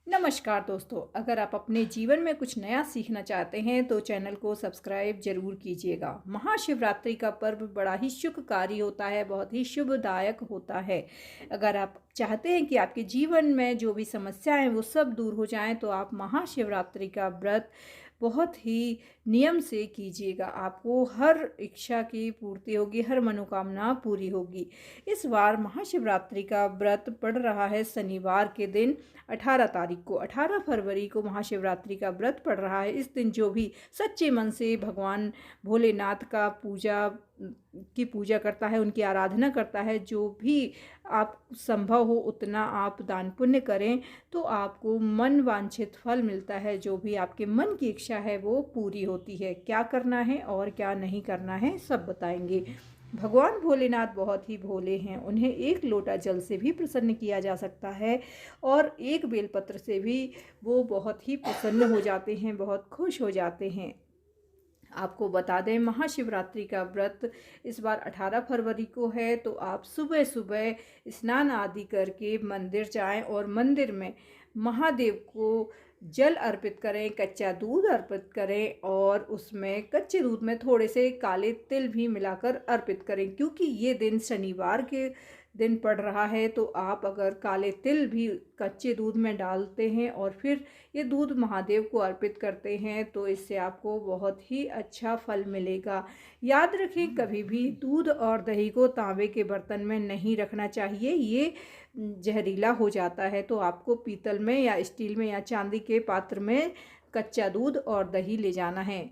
नमस्कार दोस्तों, अगर आप अपने जीवन में कुछ नया सीखना चाहते हैं तो चैनल को सब्सक्राइब जरूर कीजिएगा। महाशिवरात्रि का पर्व बड़ा ही शुभकारी होता है, बहुत ही शुभदायक होता है। अगर आप चाहते हैं कि आपके जीवन में जो भी समस्याएं हैं वो सब दूर हो जाएं तो आप महाशिवरात्रि का व्रत बहुत ही नियम से कीजिएगा। आपको हर इच्छा की पूर्ति होगी, हर मनोकामना पूरी होगी। इस बार महाशिवरात्रि का व्रत पड़ रहा है शनिवार के दिन 18 तारीख को। 18 फरवरी को महाशिवरात्रि का व्रत पड़ रहा है। इस दिन जो भी सच्चे मन से भगवान भोलेनाथ की पूजा करता है, उनकी आराधना करता है, जो भी आप संभव हो उतना आप दान पुण्य करें तो आपको मन वांछित फल मिलता है। जो भी आपके मन की इच्छा है वो पूरी होती है। क्या करना है और क्या नहीं करना है सब बताएंगे। भगवान भोलेनाथ बहुत ही भोले हैं, उन्हें एक लोटा जल से भी प्रसन्न किया जा सकता है और एक बेलपत्र से भी वो बहुत ही प्रसन्न हो जाते हैं, बहुत खुश हो जाते हैं। आपको बता दें, महाशिवरात्रि का व्रत इस बार 18 फरवरी को है, तो आप सुबह सुबह स्नान आदि करके मंदिर जाएं और मंदिर में महादेव को जल अर्पित करें, कच्चा दूध अर्पित करें और उसमें कच्चे दूध में थोड़े से काले तिल भी मिलाकर अर्पित करें। क्योंकि ये दिन शनिवार के दिन पड़ रहा है तो आप अगर काले तिल भी कच्चे दूध में डालते हैं और फिर ये दूध महादेव को अर्पित करते हैं तो इससे आपको बहुत ही अच्छा फल मिलेगा। याद रखें, कभी भी दूध और दही को तांबे के बर्तन में नहीं रखना चाहिए, ये जहरीला हो जाता है। तो आपको पीतल में या स्टील में या चांदी के पात्र में कच्चा दूध और दही ले जाना है।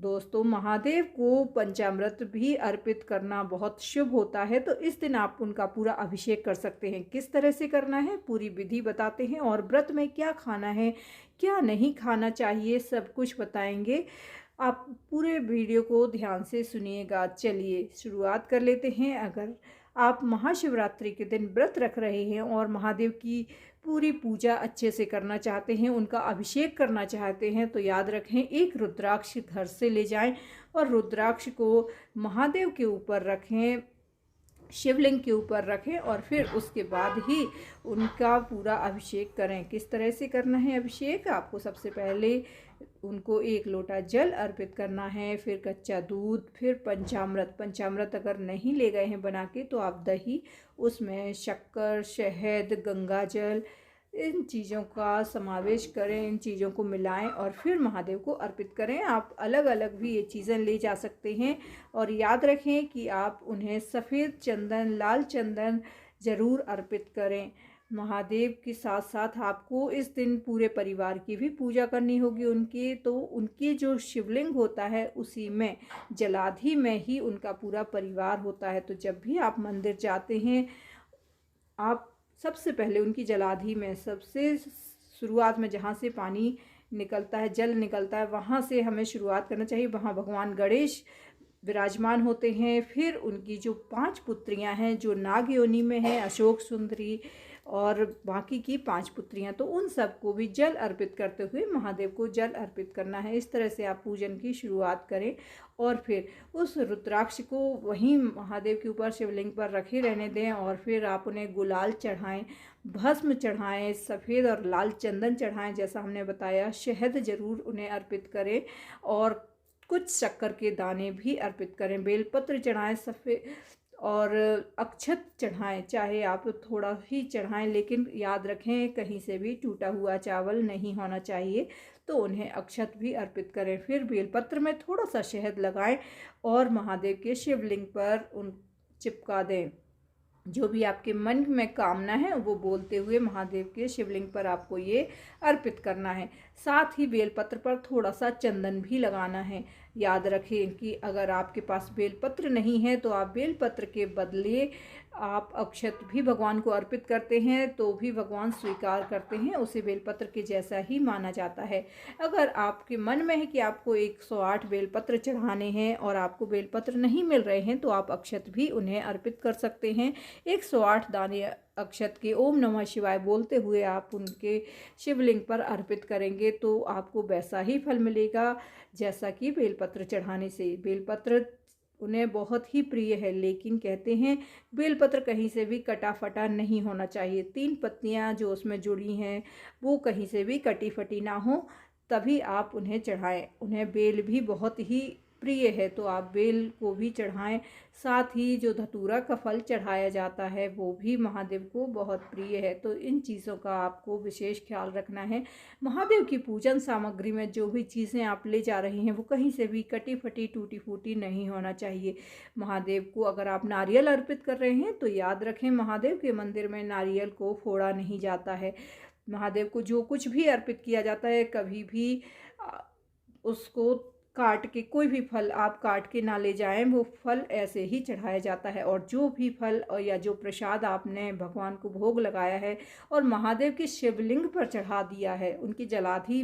दोस्तों, महादेव को पंचामृत भी अर्पित करना बहुत शुभ होता है, तो इस दिन आप उनका पूरा अभिषेक कर सकते हैं। किस तरह से करना है पूरी विधि बताते हैं और व्रत में क्या खाना है क्या नहीं खाना चाहिए सब कुछ बताएंगे। आप पूरे वीडियो को ध्यान से सुनिएगा। चलिए शुरुआत कर लेते हैं। अगर आप महाशिवरात्रि के दिन व्रत रख रहे हैं और महादेव की पूरी पूजा अच्छे से करना चाहते हैं, उनका अभिषेक करना चाहते हैं, तो याद रखें एक रुद्राक्ष घर से ले जाएं और रुद्राक्ष को महादेव के ऊपर रखें, शिवलिंग के ऊपर रखें और फिर उसके बाद ही उनका पूरा अभिषेक करें। किस तरह से करना है अभिषेक? आपको सबसे पहले उनको एक लोटा जल अर्पित करना है, फिर कच्चा दूध, फिर पंचामृत। पंचामृत अगर नहीं ले गए हैं बना के तो आप दही, उसमें शक्कर, शहद, गंगा जल, इन चीज़ों का समावेश करें, इन चीज़ों को मिलाएं और फिर महादेव को अर्पित करें। आप अलग अलग भी ये चीज़ें ले जा सकते हैं और याद रखें कि आप उन्हें सफ़ेद चंदन, लाल चंदन ज़रूर अर्पित करें। महादेव के साथ साथ आपको इस दिन पूरे परिवार की भी पूजा करनी होगी। उनके जो शिवलिंग होता है उसी में जलाधि में ही उनका पूरा परिवार होता है। तो जब भी आप मंदिर जाते हैं आप सबसे पहले उनकी जलाधि में, सबसे शुरुआत में जहाँ से पानी निकलता है, जल निकलता है, वहाँ से हमें शुरुआत करना चाहिए। वहाँ भगवान गणेश विराजमान होते हैं। फिर उनकी जो 5 पुत्रियां हैं जो नाग योनि में हैं, अशोक सुंदरी और बाकी की 5 पुत्रियां, तो उन सबको भी जल अर्पित करते हुए महादेव को जल अर्पित करना है। इस तरह से आप पूजन की शुरुआत करें और फिर उस रुद्राक्ष को वहीं महादेव के ऊपर शिवलिंग पर रखे रहने दें और फिर आप उन्हें गुलाल चढ़ाएं, भस्म चढ़ाएं, सफ़ेद और लाल चंदन चढ़ाएं जैसा हमने बताया। शहद ज़रूर उन्हें अर्पित करें और कुछ शक्कर के दाने भी अर्पित करें। बेलपत्र चढ़ाएं, सफ़ेद और अक्षत चढ़ाएं, चाहे आप थोड़ा ही चढ़ाएं, लेकिन याद रखें कहीं से भी टूटा हुआ चावल नहीं होना चाहिए, तो उन्हें अक्षत भी अर्पित करें। फिर बेलपत्र में थोड़ा सा शहद लगाएं और महादेव के शिवलिंग पर उन चिपका दें। जो भी आपके मन में कामना है वो बोलते हुए महादेव के शिवलिंग पर आपको ये अर्पित करना है। साथ ही बेलपत्र पर थोड़ा सा चंदन भी लगाना है। याद रखें कि अगर आपके पास बेलपत्र नहीं है तो आप बेलपत्र के बदले आप अक्षत भी भगवान को अर्पित करते हैं तो भी भगवान स्वीकार करते हैं, उसे बेलपत्र के जैसा ही माना जाता है। अगर आपके मन में है कि आपको 108 बेलपत्र चढ़ाने हैं और आपको बेलपत्र नहीं मिल रहे हैं तो आप अक्षत भी उन्हें अर्पित कर सकते हैं। 108 दाने अक्षत के ओम नमः शिवाय बोलते हुए आप उनके शिवलिंग पर अर्पित करेंगे तो आपको वैसा ही फल मिलेगा जैसा कि बेलपत्र चढ़ाने से। बेलपत्र उन्हें बहुत ही प्रिय है। लेकिन कहते हैं बेलपत्र कहीं से भी कटा फटा नहीं होना चाहिए। 3 पत्तियां जो उसमें जुड़ी हैं वो कहीं से भी कटी फटी ना हो, तभी आप उन्हें चढ़ाएं। उन्हें बेल भी बहुत ही प्रिय है, तो आप बेल को भी चढ़ाएं। साथ ही जो धतूरा का फल चढ़ाया जाता है वो भी महादेव को बहुत प्रिय है। तो इन चीज़ों का आपको विशेष ख्याल रखना है। महादेव की पूजन सामग्री में जो भी चीज़ें आप ले जा रहे हैं वो कहीं से भी कटी फटी टूटी फूटी नहीं होना चाहिए। महादेव को अगर आप नारियल अर्पित कर रहे हैं तो याद रखें, महादेव के मंदिर में नारियल को फोड़ा नहीं जाता है। महादेव को जो कुछ भी अर्पित किया जाता है, कभी भी उसको काट के, कोई भी फल आप काट के ना ले जाएं, वो फल ऐसे ही चढ़ाया जाता है। और जो भी फल और या जो प्रसाद आपने भगवान को भोग लगाया है और महादेव के शिवलिंग पर चढ़ा दिया है, उनकी जलाधि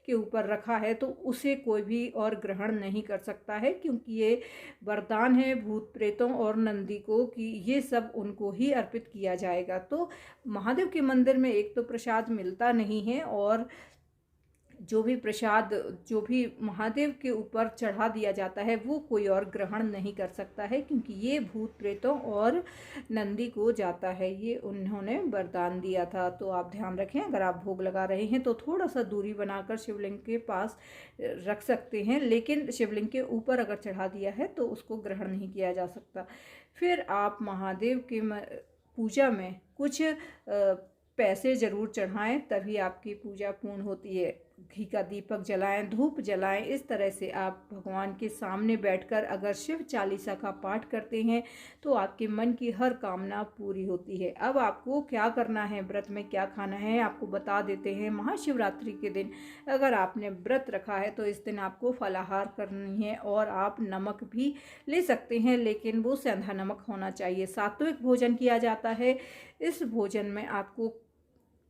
के ऊपर रखा है, तो उसे कोई भी और ग्रहण नहीं कर सकता है, क्योंकि ये वरदान है भूत प्रेतों और नंदी को कि ये सब उनको ही अर्पित किया जाएगा। तो महादेव के मंदिर में एक तो प्रसाद मिलता नहीं है, और जो भी प्रसाद जो भी महादेव के ऊपर चढ़ा दिया जाता है वो कोई और ग्रहण नहीं कर सकता है, क्योंकि ये भूत प्रेतों और नंदी को जाता है। ये उन्होंने वरदान दिया था। तो आप ध्यान रखें, अगर आप भोग लगा रहे हैं तो थोड़ा सा दूरी बनाकर शिवलिंग के पास रख सकते हैं, लेकिन शिवलिंग के ऊपर अगर चढ़ा दिया है तो उसको ग्रहण नहीं किया जा सकता। फिर आप महादेव के पूजा में कुछ पैसे ज़रूर चढ़ाएं, तभी आपकी पूजा पूर्ण होती है। घी का दीपक जलाएं, धूप जलाएं। इस तरह से आप भगवान के सामने बैठकर अगर शिव चालीसा का पाठ करते हैं तो आपके मन की हर कामना पूरी होती है। अब आपको क्या करना है, व्रत में क्या खाना है, आपको बता देते हैं। महाशिवरात्रि के दिन अगर आपने व्रत रखा है तो इस दिन आपको फलाहार करनी है, और आप नमक भी ले सकते हैं, लेकिन वो सेंधा नमक होना चाहिए। सात्विक भोजन किया जाता है। इस भोजन में आपको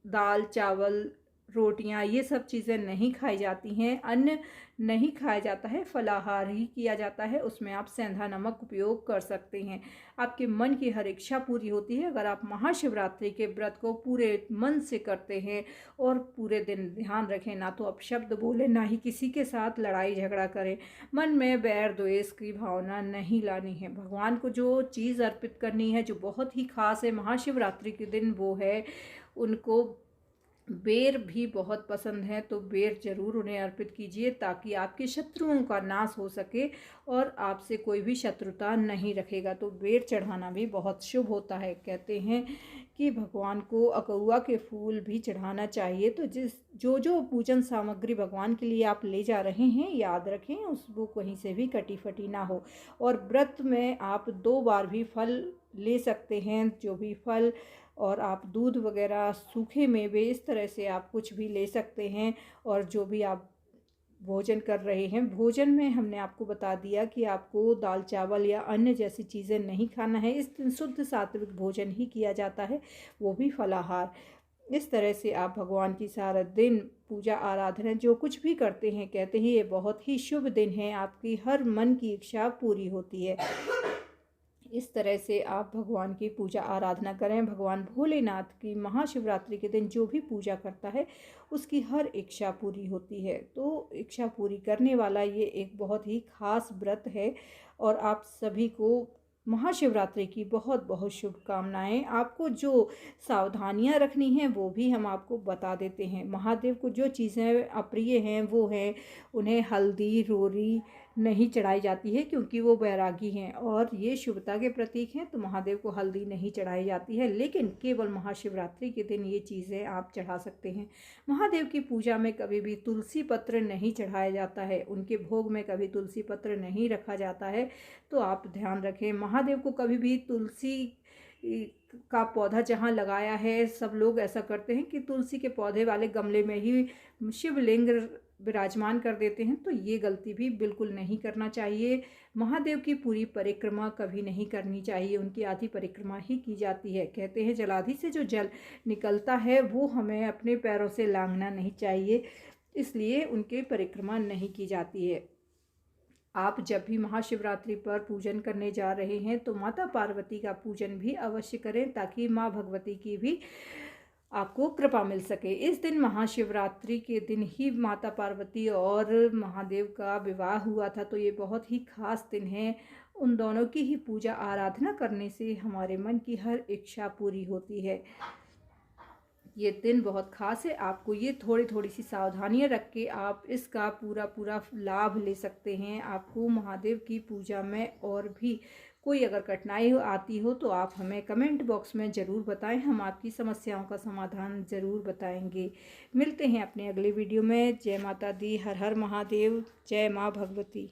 दाल चावल रोटियां ये सब चीज़ें नहीं खाई जाती हैं, अन्न नहीं खाया जाता है, फलाहार ही किया जाता है। उसमें आप सेंधा नमक उपयोग कर सकते हैं। आपके मन की हर इच्छा पूरी होती है अगर आप महाशिवरात्रि के व्रत को पूरे मन से करते हैं। और पूरे दिन ध्यान रखें, ना तो अपशब्द बोलें, ना ही किसी के साथ लड़ाई झगड़ा करें। मन में बैर द्वेष की भावना नहीं लानी है। भगवान को जो चीज़ अर्पित करनी है जो बहुत ही खास है महाशिवरात्रि के दिन, वो है उनको बेर भी बहुत पसंद है, तो बेर ज़रूर उन्हें अर्पित कीजिए, ताकि आपके शत्रुओं का नाश हो सके और आपसे कोई भी शत्रुता नहीं रखेगा। तो बेर चढ़ाना भी बहुत शुभ होता है। कहते हैं कि भगवान को अकउआ के फूल भी चढ़ाना चाहिए। तो जो पूजन सामग्री भगवान के लिए आप ले जा रहे हैं, याद रखें वो कहीं से भी कटी फटी ना हो। और व्रत में आप 2 बार भी फल ले सकते हैं, जो भी फल, और आप दूध वगैरह, सूखे मेवे, इस तरह से आप कुछ भी ले सकते हैं। और जो भी आप भोजन कर रहे हैं, भोजन में हमने आपको बता दिया कि आपको दाल चावल या अन्य जैसी चीज़ें नहीं खाना है। इस दिन शुद्ध सात्विक भोजन ही किया जाता है, वो भी फलाहार। इस तरह से आप भगवान की सारा दिन पूजा आराधना जो कुछ भी करते हैं, कहते हैं ये बहुत ही शुभ दिन है, आपकी हर मन की इच्छा पूरी होती है। इस तरह से आप भगवान की पूजा आराधना करें। भगवान भोलेनाथ की महाशिवरात्रि के दिन जो भी पूजा करता है उसकी हर इच्छा पूरी होती है। तो इच्छा पूरी करने वाला ये एक बहुत ही खास व्रत है। और आप सभी को महाशिवरात्रि की बहुत बहुत शुभकामनाएं। आपको जो सावधानियां रखनी हैं वो भी हम आपको बता देते हैं। महादेव को जो चीज़ें अप्रिय हैं वो हैं, उन्हें हल्दी रोरी नहीं चढ़ाई जाती है, क्योंकि वो बैरागी हैं और ये शुभता के प्रतीक हैं। तो महादेव को हल्दी नहीं चढ़ाई जाती है, लेकिन केवल महाशिवरात्रि के दिन ये चीज़ें आप चढ़ा सकते हैं। महादेव की पूजा में कभी भी तुलसी पत्र नहीं चढ़ाया जाता है, उनके भोग में कभी तुलसी पत्र नहीं रखा जाता है। तो आप ध्यान रखें, महादेव को कभी भी तुलसी का पौधा जहाँ लगाया है, सब लोग ऐसा करते हैं कि तुलसी के पौधे वाले गमले में ही शिवलिंग विराजमान कर देते हैं। तो ये गलती भी बिल्कुल नहीं करना चाहिए। महादेव की पूरी परिक्रमा कभी नहीं करनी चाहिए, उनकी आधी परिक्रमा ही की जाती है। कहते हैं जलाधि से जो जल निकलता है वो हमें अपने पैरों से लांघना नहीं चाहिए, इसलिए उनकी परिक्रमा नहीं की जाती है। आप जब भी महाशिवरात्रि पर पूजन करने जा रहे हैं तो माता पार्वती का पूजन भी अवश्य करें, ताकि माँ भगवती की भी आपको कृपा मिल सके। इस दिन महाशिवरात्रि के दिन ही माता पार्वती और महादेव का विवाह हुआ था, तो ये बहुत ही खास दिन है। उन दोनों की ही पूजा आराधना करने से हमारे मन की हर इच्छा पूरी होती है। ये दिन बहुत ख़ास है। आपको ये थोड़ी सी सावधानियाँ रख के आप इसका पूरा लाभ ले सकते हैं। आपको महादेव की पूजा में और भी कोई अगर कठिनाई आती हो तो आप हमें कमेंट बॉक्स में ज़रूर बताएं। हम आपकी समस्याओं का समाधान ज़रूर बताएंगे। मिलते हैं अपने अगले वीडियो में। जय माता दी, हर हर महादेव, जय माँ भगवती।